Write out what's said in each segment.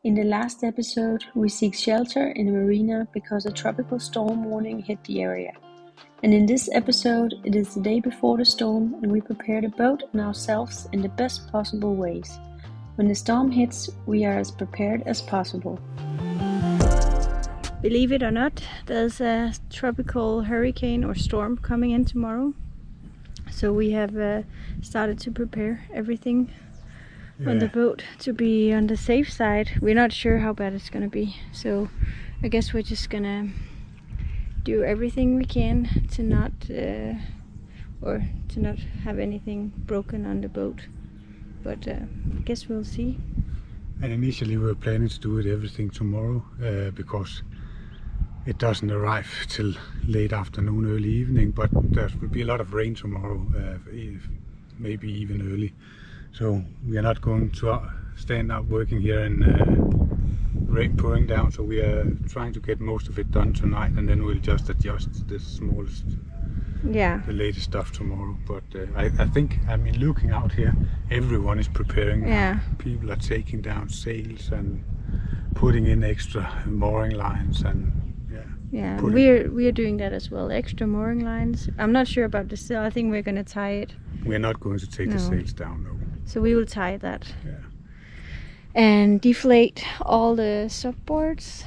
In the last episode, we seek shelter in a marina because a tropical storm warning hit the area. And in this episode, it is the day before the storm and we prepare the boat and ourselves in the best possible ways. When the storm hits, we are as prepared as possible. Believe it or not, there's a tropical hurricane or storm coming in tomorrow. So we have started to prepare everything on the boat to be on the safe side. We're not sure how bad it's gonna be, so I guess we're just gonna do everything we can to not have anything broken on the boat. But I guess we'll see. And initially we were planning to do everything tomorrow because it doesn't arrive till late afternoon, early evening, but there will be a lot of rain tomorrow, maybe even early. So we are not going to stand out working here in rain pouring down, so we are trying to get most of it done tonight, and then we'll just adjust the smallest, the latest stuff tomorrow. But I think, I mean, looking out here, everyone is preparing. People are taking down sails and putting in extra mooring lines, and we're doing that as well. Extra mooring lines. I'm not sure about the sail. I think we're gonna tie it. We're not going to take the sails down, no. So we will tie that and deflate all the subboards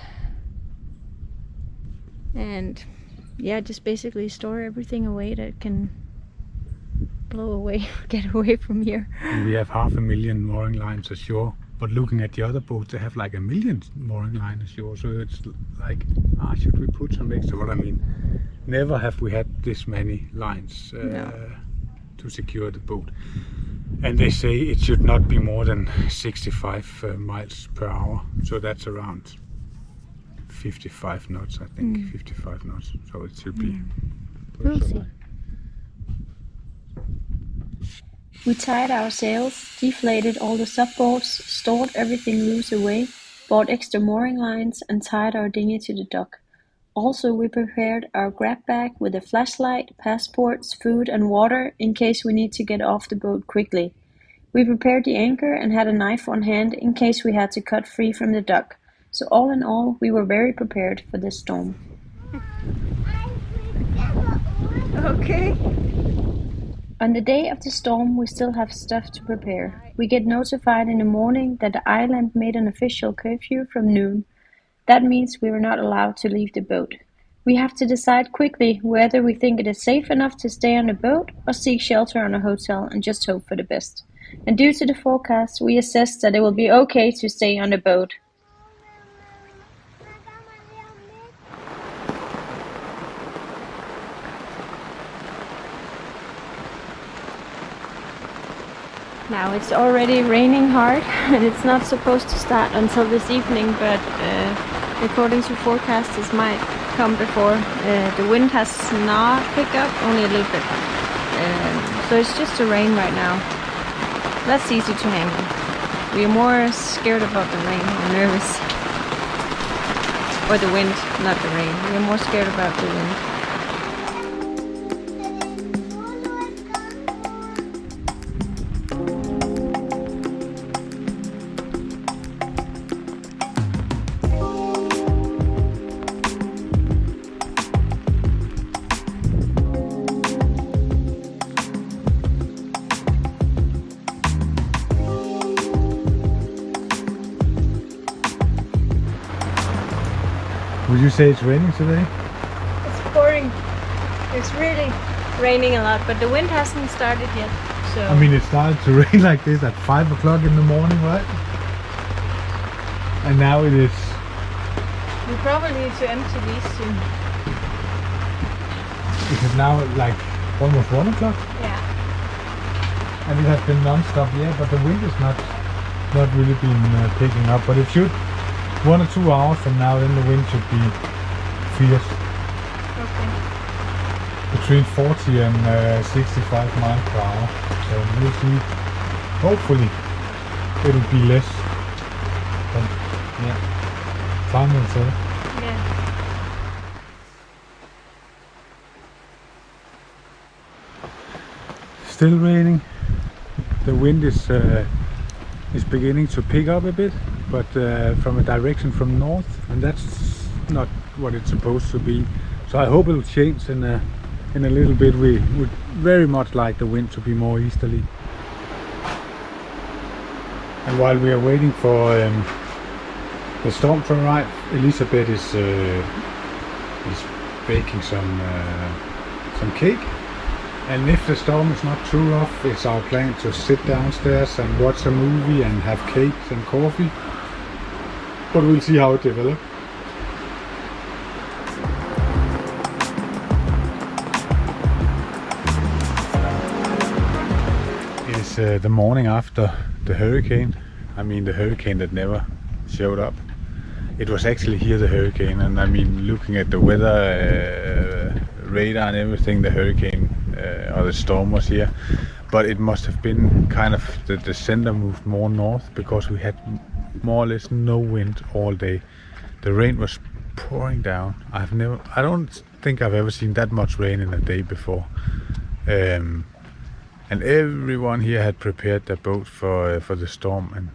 and just basically store everything away that can blow away, get away from here. And we have 500,000 mooring lines ashore, but looking at the other boats, they have like 1 million mooring lines ashore, so it's like, should we put some extra? What I mean, never have we had this many lines to secure the boat. And they say it should not be more than 65 miles per hour, so that's around 55 knots, I think. 55 knots, so it should be. We'll see. We tied our sails, deflated all the subboards, stored everything loose away, bought extra mooring lines, and tied our dinghy to the dock. Also, we prepared our grab bag with a flashlight, passports, food and water in case we need to get off the boat quickly. We prepared the anchor and had a knife on hand in case we had to cut free from the dock. So all in all, we were very prepared for this storm. Okay. On the day of the storm, we still have stuff to prepare. We get notified in the morning that the island made an official curfew from noon. That means we were not allowed to leave the boat. We have to decide quickly whether we think it is safe enough to stay on the boat or seek shelter on a hotel and just hope for the best. And due to the forecast, we assess that it will be okay to stay on the boat. Now it's already raining hard and it's not supposed to start until this evening, but according to forecast this might come before. The wind has not picked up, only a little bit. So it's just the rain right now. That's easy to handle. We are more scared about the rain, or nervous. Or the wind, not the rain. We are more scared about the wind. Would you say it's raining today? It's pouring. It's really raining a lot, but the wind hasn't started yet. So I mean, it started to rain like this at 5 o'clock in the morning, right? And now it is. We probably need to empty these soon. Is it now like almost 1 o'clock? Yeah. And it has been non-stop, but the wind is not really been picking up, but it should. 1 or 2 hours from now, then the wind should be fierce. Okay. Between 40 and 65 miles per hour. So we'll see. Hopefully it'll be less. But time will tell. Yeah. Still raining. The wind is beginning to pick up a bit. but from a direction from north, and that's not what it's supposed to be. So I hope it'll change in a little bit. We would very much like the wind to be more easterly. And while we are waiting for the storm to arrive, Elisabeth is baking some cake. And if the storm is not too rough, it's our plan to sit downstairs and watch a movie and have cakes and coffee. But we'll see how it develops. It's the morning after the hurricane. I mean, the hurricane that never showed up. It was actually here, the hurricane, and I mean, looking at the weather radar and everything, the hurricane or the storm was here. But it must have been kind of the center moved more north, because we had more or less no wind all day. The rain was pouring down. I don't think I've ever seen that much rain in a day before. And everyone here had prepared their boat for the storm, and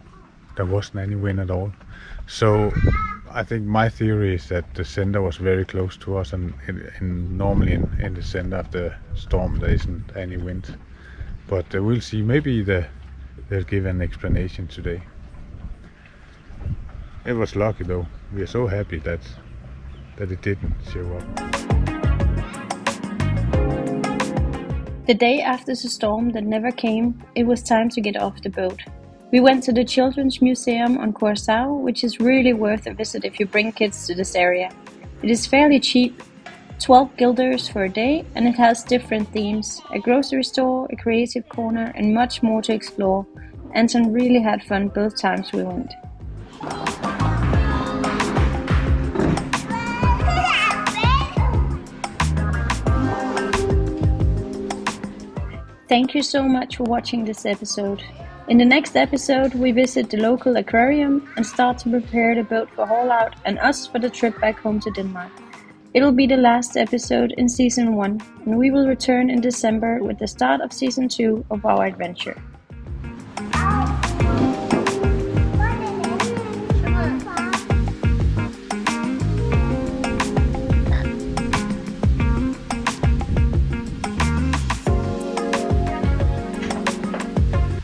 there wasn't any wind at all. So I think my theory is that the center was very close to us, and normally in the center of the storm there isn't any wind. But we'll see. Maybe they'll give an explanation today. It was lucky though. We are so happy that it didn't show up. The day after the storm that never came, it was time to get off the boat. We went to the Children's Museum on Curacao, which is really worth a visit if you bring kids to this area. It is fairly cheap, 12 guilders for a day, and it has different themes, a grocery store, a creative corner, and much more to explore. Anton really had fun both times we went. Thank you so much for watching this episode. In the next episode, we visit the local aquarium and start to prepare the boat for haul out and us for the trip back home to Denmark. It'll be the last episode in season 1, and we will return in December with the start of season 2 of our adventure.